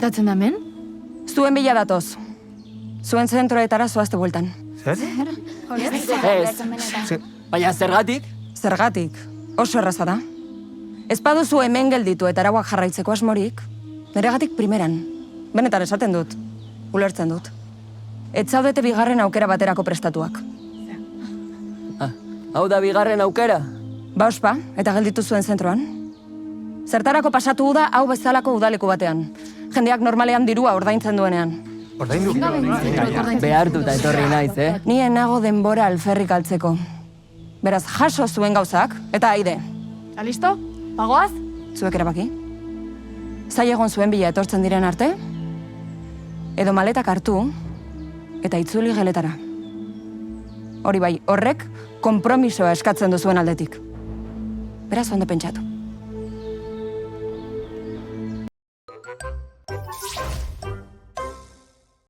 gertatzen da hemen? Zuen bila datoz. Zuen zentroetara zoazte bueltan. Zer? Ez. Baina zergatik? Zergatik, oso erraza da. Ez baduzu hemen gelditu eta arauak jarraitzeko asmorik, neregatik primeran. Benetan esaten dut, ulertzen dut. Ez zaudete bigarren aukera baterako prestatuak. Hau da bigarren aukera? Ba ospa, eta gelditu zuen zentroan. Zertarako pasatu da hau bezalako udaleku batean. Jendeak normalean dirua ordaintzen duenean. Ordaindu. Behartuta etorri naiz, Nien nago denbora alferrik altzeko. Beraz, jaso zuen gauzak, eta aide, Ta listo? Bagoaz? zuek erabaki. Zai egon zuen bila etortzen diren arte, edo maletak hartu, eta itzuli geletara. Hori bai, horrek konpromisoa eskatzen duzuen aldetik. Beraz, ondo pentsatu.